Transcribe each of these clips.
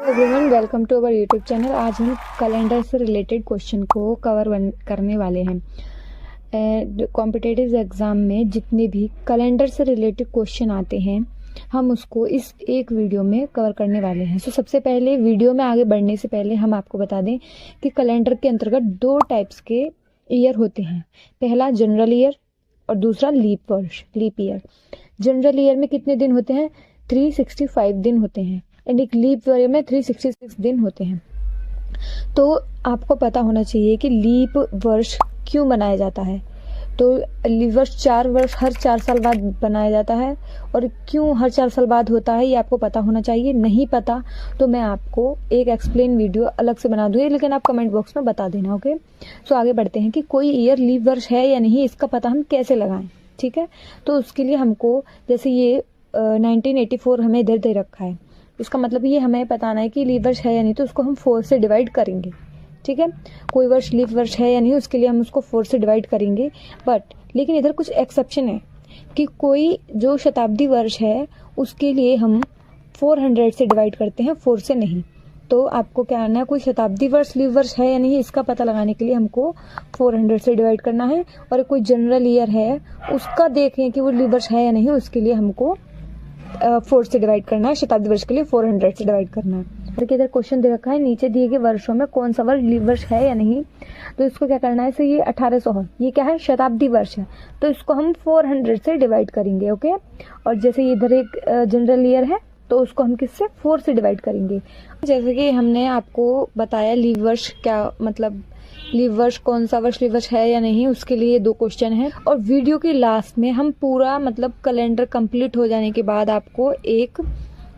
Everyone, welcome to our YouTube channel. आज हम calendar से रिलेटेड क्वेश्चन को कवर करने वाले हैं। कॉम्पिटिटिव एग्जाम में जितने भी कैलेंडर से रिलेटेड क्वेश्चन आते हैं हम उसको इस एक वीडियो में कवर करने वाले हैं। सबसे पहले वीडियो में आगे बढ़ने से पहले हम आपको बता दें कि कैलेंडर के अंतर्गत दो टाइप्स के ईयर होते हैं। पहला जनरल ईयर और दूसरा लीप वर्ष, लीप ईयर। जनरल ईयर में कितने दिन होते हैं? 365 दिन होते हैं एंड एक लीप ईयर में 366 दिन होते हैं। तो आपको पता होना चाहिए कि लीप वर्ष क्यों मनाया जाता है। तो लीप वर्ष हर 4 साल बाद बनाया जाता है और क्यों हर 4 साल बाद होता है ये आपको पता होना चाहिए। नहीं पता तो मैं आपको एक एक्सप्लेन वीडियो अलग से बना दूंगी, लेकिन आप कमेंट बॉक्स में बता देना। ओके, सो आगे बढ़ते हैं कि कोई ईयर लीप वर्ष है या नहीं, इसका पता हम कैसे लगाएं। ठीक है, तो उसके लिए हमको जैसे ये 1984 हमें इधर दे रखा है, इसका मतलब ये हमें बताना है कि लीप वर्ष है या नहीं, तो उसको हम 4 से डिवाइड करेंगे। ठीक है, कोई वर्ष लीप वर्ष है या नहीं उसके लिए हम उसको 4 से डिवाइड करेंगे। लेकिन इधर कुछ एक्सेप्शन है कि कोई जो शताब्दी वर्ष है उसके लिए हम 400 से डिवाइड करते हैं, 4 से नहीं। तो आपको क्या करना है, कोई शताब्दी वर्ष लीप वर्ष है या नहीं इसका पता लगाने के लिए हमको 400 से डिवाइड करना है। और कोई जनरल ईयर है उसका देखें कि वो लीप वर्ष है या नहीं, उसके लिए हमको 4 से डिवाइड करना है। शताब्दी वर्ष के लिए 400 से डिवाइड करना है। देखिए इधर क्वेश्चन दे रखा है, नीचे दिए गए वर्षों में कौन सा वर्ष लीप वर्ष है या नहीं। तो इसको क्या करना है, से ये 1800 है, ये क्या है, शताब्दी वर्ष है, तो इसको हम 400 से डिवाइड करेंगे। ओके, और जैसे इधर एक जनरल ईयर है तो उसको हम किससे 4 से डिवाइड करेंगे। जैसे कि हमने आपको बताया लीप वर्ष क्या मतलब, लीप वर्ष कौन सा वर्ष लीप वर्ष है या नहीं, उसके लिए 2 क्वेश्चन है। और वीडियो के लास्ट में हम पूरा मतलब कैलेंडर कंप्लीट हो जाने के बाद आपको एक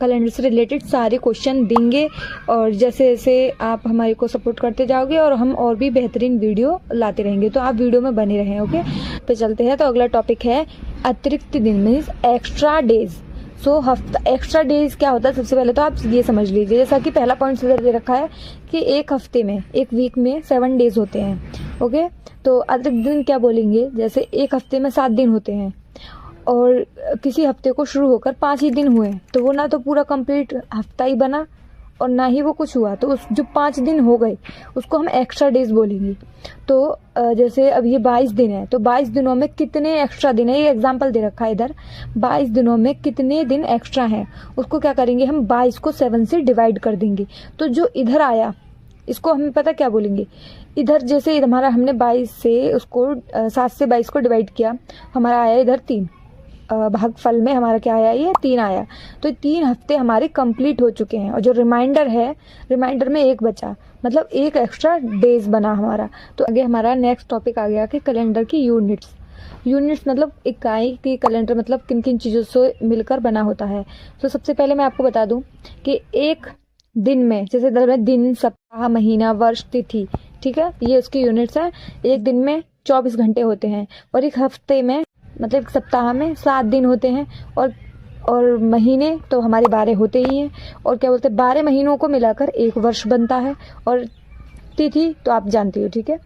कैलेंडर से रिलेटेड सारे क्वेश्चन देंगे। और जैसे जैसे आप हमारे को सपोर्ट करते जाओगे और हम और भी बेहतरीन वीडियो लाते रहेंगे, तो आप वीडियो में बने रहें। ओके, तो चलते हैं। तो अगला टॉपिक है अतिरिक्त दिन, मीन्स एक्स्ट्रा डेज। सो हफ्ता एक्स्ट्रा डेज क्या होता है, सबसे पहले तो आप ये समझ लीजिए। जैसा कि पहला पॉइंट दे रखा है कि एक हफ्ते में, एक वीक में 7 डेज होते हैं। ओके, तो अतिरिक्त दिन क्या बोलेंगे, जैसे एक हफ्ते में 7 दिन होते हैं और किसी हफ्ते को शुरू होकर 5 ही दिन हुए तो वो ना तो पूरा कंप्लीट हफ्ता ही बना और ना ही वो कुछ हुआ, तो उस जो 5 दिन हो गए उसको हम एक्स्ट्रा डेज बोलेंगे। तो जैसे अब ये 22 दिन है, तो 22 दिनों में कितने एक्स्ट्रा दिन है, ये एग्जांपल दे रखा है इधर। 22 दिनों में कितने दिन एक्स्ट्रा हैं, उसको क्या करेंगे हम 22 को 7 से डिवाइड कर देंगे। तो जो इधर आया इसको हमें पता क्या बोलेंगे, इधर जैसे हमारा हमने 22 से उसको 7 से 22 को डिवाइड किया, हमारा आया इधर 3, भागफल में हमारा क्या आया, ये 3 आया। तो 3 हफ्ते हमारे कंप्लीट हो चुके हैं और जो रिमाइंडर है, रिमाइंडर में 1 बचा, मतलब 1 एक्स्ट्रा डेज बना हमारा। तो आगे हमारा नेक्स्ट टॉपिक आ गया कि कैलेंडर की यूनिट्स। यूनिट्स मतलब इकाई की कैलेंडर मतलब किन किन चीज़ों से मिलकर बना होता है। तो सबसे पहले मैं आपको बता दूं कि एक दिन में, जैसे दिन, सप्ताह, महीना, वर्ष, तिथि, ठीक है, ये उसकी यूनिट्स है। एक दिन में 24 घंटे होते हैं और एक हफ्ते में मतलब एक सप्ताह में 7 दिन होते हैं और महीने तो हमारे 12 होते ही हैं। और क्या बोलते हैं, 12 महीनों को मिलाकर 1 वर्ष बनता है। और तिथि तो आप जानती हो, ठीक है।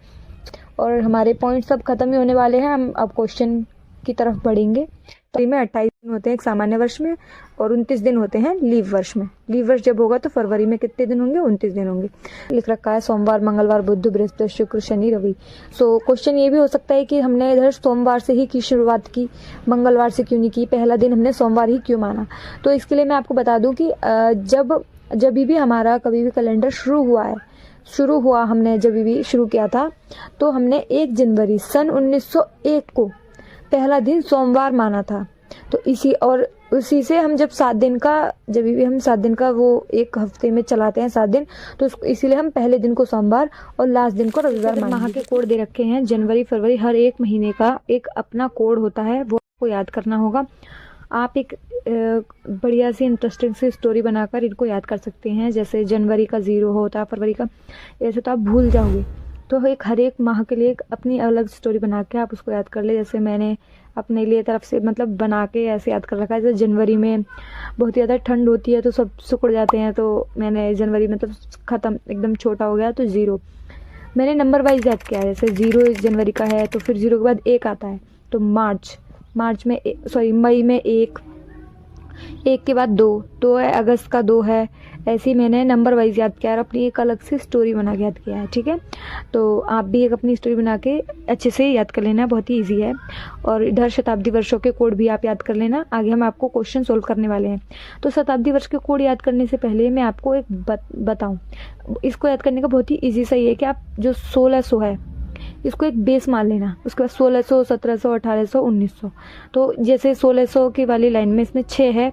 और हमारे पॉइंट सब खत्म ही होने वाले हैं, हम अब क्वेश्चन की तरफ बढ़ेंगे। तो में 28 दिन होते हैं एक सामान्य वर्ष में और 29 दिन होते हैं लीप वर्ष में। लीप वर्ष जब होगा तो फरवरी में कितने दिन होंगे, 29 दिन होंगे। लिख रखा है सोमवार, मंगलवार, बुध, बृहस्पति, शुक्र, शनि, रवि। सो क्वेश्चन ये भी हो सकता है कि हमने इधर सोमवार से ही की शुरुआत की, मंगलवार से क्यों नहीं की, पहला दिन हमने सोमवार ही क्यों माना। तो इसके लिए मैं आपको बता दूं कि जब भी हमारा कभी भी कैलेंडर शुरू हुआ हमने जब भी शुरू किया था तो हमने 1 जनवरी सन 1901 को पहला दिन सोमवार माना था। तो उसी से हम जब 7 दिन का वो एक हफ्ते में चलाते हैं 7 दिन, तो इसीलिए हम पहले दिन को सोमवार और लास्ट दिन को रविवार माह के कोड दे रखे हैं। जनवरी, फरवरी, हर एक महीने का एक अपना कोड होता है, वो आपको याद करना होगा। आप एक बढ़िया सी इंटरेस्टिंग सी स्टोरी बनाकर इनको याद कर सकते हैं। जैसे जनवरी का 0 होता है, फरवरी का, ऐसे तो आप भूल जाओगे। तो हर एक माह के लिए एक अपनी अलग स्टोरी बना के आप उसको याद कर ले। जैसे मैंने अपने लिए तरफ से मतलब बना के ऐसे याद कर रखा है। जैसे जनवरी में बहुत ज़्यादा ठंड होती है तो सब सिकुड़ जाते हैं, तो मैंने जनवरी मतलब ख़त्म एकदम छोटा हो गया तो 0 मैंने नंबर वाइज याद किया। जैसे 0 जनवरी का है तो फिर 0 के बाद 1 आता है तो मई में 1 के बाद 2 है, अगस्त का 2 है, ऐसे ही मैंने नंबर वाइज याद किया और अपनी एक अलग से स्टोरी बना के याद किया है, ठीक है। तो आप भी एक अपनी स्टोरी बना के अच्छे से याद कर लेना, बहुत ही ईजी है। और इधर शताब्दी वर्षों के कोड भी आप याद कर लेना, आगे हम आपको क्वेश्चन सोल्व करने वाले हैं। तो शताब्दी वर्ष के कोड याद करने से पहले मैं आपको एक बताऊँ, इसको याद करने का बहुत ही ईजी सा ये है कि आप जो 1600 है इसको एक बेस मान लेना, उसके बाद 1600, 1700, 1800, 1900। तो जैसे 1600 की वाली लाइन में इसमें 6 है,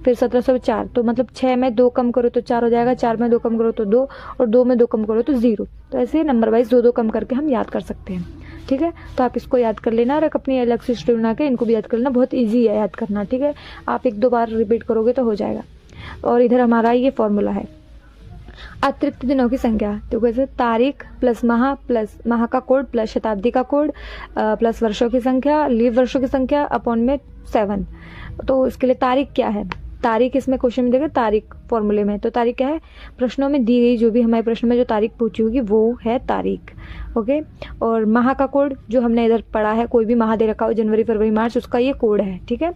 फिर 1700 में 4, तो मतलब 6 में 2 कम करो तो 4 हो जाएगा, 4 में 2 कम करो तो 2, और 2 में 2 कम करो तो 0। तो ऐसे नंबर वाइज 2 2 कम करके हम याद कर सकते हैं, ठीक है। तो आप इसको याद कर लेना और एक अपनी अलग से स्टोरी बना के इनको भी याद कर लेना, बहुत ईजी है याद करना, ठीक है। आप 1 2 बार रिपीट करोगे तो हो जाएगा। और इधर हमारा ये फॉर्मूला है अतिरिक्त दिनों की संख्या, तो कैसे तारीख प्लस माह का कोड प्लस शताब्दी का कोड प्लस वर्षों की संख्या, लीव वर्षों की संख्या अपॉन में 7। तो इसके लिए तारीख क्या है, तारीख इसमें क्वेश्चन में देगा तारीख फॉर्मूले में, तो तारीख क्या है, प्रश्नों में दी गई जो भी हमारे प्रश्न में जो तारीख पूछी होगी वो है तारीख, ओके। और माह का कोड जो हमने इधर पढ़ा है, कोई भी माह दे रखा हो जनवरी फरवरी मार्च, उसका ये कोड है, ठीक है।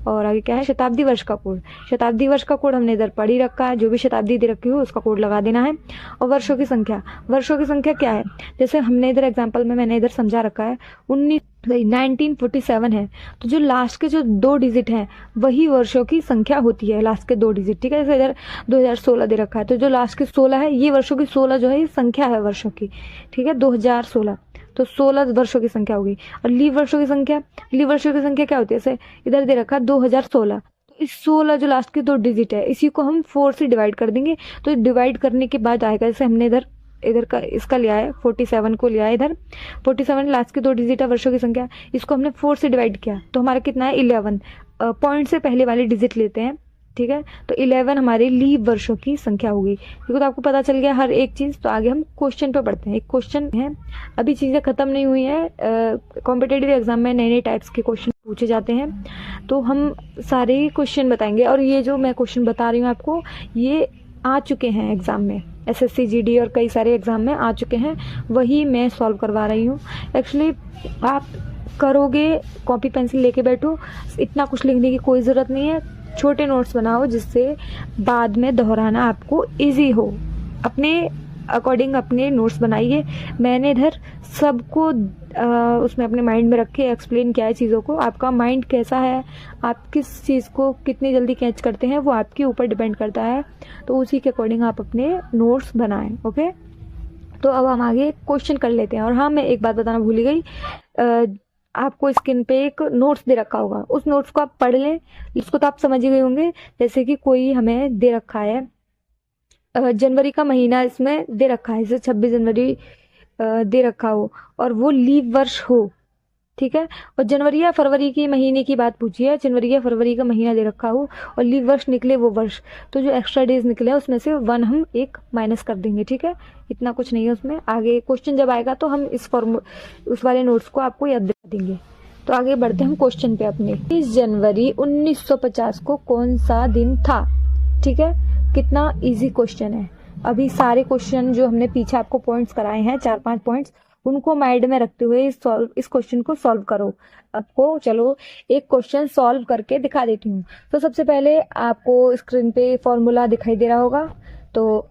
और आगे क्या है, शताब्दी वर्ष का कोड, शताब्दी वर्ष का कोड हमने इधर पढ़ ही रखा है, जो भी शताब्दी दे रखी हो उसका कोड लगा देना है। और वर्षों की संख्या, वर्षों की संख्या क्या है, जैसे हमने इधर एग्जाम्पल में मैंने इधर समझा रखा है 1947 है, तो जो लास्ट के जो 2 डिजिट हैं वही वर्षों की संख्या होती है, लास्ट के 2 डिजिट, ठीक है। जैसे इधर 2016 दे रखा है, तो जो लास्ट के 16 है ये वर्षों की 16 जो है ये संख्या है वर्षों की, ठीक है, 2016, तो 16 वर्षों की संख्या होगी। और लीव वर्षों की संख्या, लीव वर्षों की संख्या क्या होती है, जैसे इधर दे रखा है 2016, तो इस 16 जो लास्ट के 2 डिजिट है इसी को हम 4 से डिवाइड कर देंगे, तो डिवाइड करने के बाद आएगा, जैसे हमने इधर का इसका लिया है 47 को लिया है, इधर 47 लास्ट के 2 डिजिट है वर्षों की संख्या, इसको हमने 4 से डिवाइड किया तो हमारा कितना है 11, पॉइंट से पहले वाली डिजिट लेते हैं, ठीक है। तो 11 हमारे लीव वर्षों की संख्या होगी, क्योंकि तो आपको पता चल गया हर एक चीज। तो आगे हम क्वेश्चन पे बढ़ते हैं। एक क्वेश्चन है, अभी चीजें खत्म नहीं हुई है, कॉम्पिटेटिव एग्जाम में नए नए टाइप्स के क्वेश्चन पूछे जाते हैं, तो हम सारे क्वेश्चन बताएंगे। और ये जो मैं क्वेश्चन बता रही हूँ आपको ये आ चुके हैं एग्जाम में, SSC GD और कई सारे एग्जाम में आ चुके हैं, वही मैं सॉल्व करवा रही हूँ। एक्चुअली आप करोगे, कॉपी पेंसिल लेके बैठो, इतना कुछ लिखने की कोई ज़रूरत नहीं है, छोटे नोट्स बनाओ जिससे बाद में दोहराना आपको इजी हो। अपने अकॉर्डिंग अपने नोट्स बनाइए। मैंने इधर सबको उसमें अपने माइंड में रख के एक्सप्लेन किया है चीज़ों को। आपका माइंड कैसा है, आप किस चीज़ को कितनी जल्दी कैच करते हैं, वो आपके ऊपर डिपेंड करता है, तो उसी के अकॉर्डिंग आप अपने नोट्स बनाएं, ओके। तो अब हम आगे क्वेश्चन कर लेते हैं। और हाँ, मैं एक बात बताना भूल गई, आपको स्क्रीन पे एक नोट्स दे रखा होगा, उस नोट्स को आप पढ़ लें। इसको तो आप समझ ही गए होंगे, जैसे कि कोई हमें दे रखा है जनवरी का महीना इसमें दे रखा है, जैसे 26 जनवरी दे रखा हो और वो लीव वर्ष हो, ठीक है। और जनवरी या फरवरी की महीने की बात पूछी है, जनवरी या फरवरी का महीना दे रखा हो और लीव वर्ष निकले वो वर्ष, तो जो एक्स्ट्रा डेज निकले उसमें से 1 हम एक माइनस कर देंगे, ठीक है। इतना कुछ नहीं है उसमें। आगे क्वेश्चन जब आएगा तो हम उस वाले नोट्स को आपको याद दिला देंगे। तो आगे बढ़ते हैं हम क्वेश्चन पे अपने। 30 जनवरी 1950 को कौन सा दिन था, ठीक है। कितना इजी क्वेश्चन है। अभी सारे क्वेश्चन जो हमने पीछे आपको पॉइंट्स कराए हैं 4-5 पॉइंट्स, उनको माइंड में रखते हुए इस क्वेश्चन को सॉल्व करो। आपको चलो एक क्वेश्चन सॉल्व करके दिखा देती हूँ। तो सबसे पहले आपको स्क्रीन पे फॉर्मूला दिखाई दे रहा होगा, तो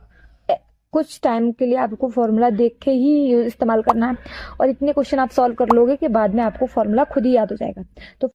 कुछ टाइम के लिए आपको फॉर्मूला देख के ही इस्तेमाल करना है, और इतने क्वेश्चन आप सॉल्व कर लोगे कि बाद में आपको फॉर्मूला खुद ही याद हो जाएगा। तो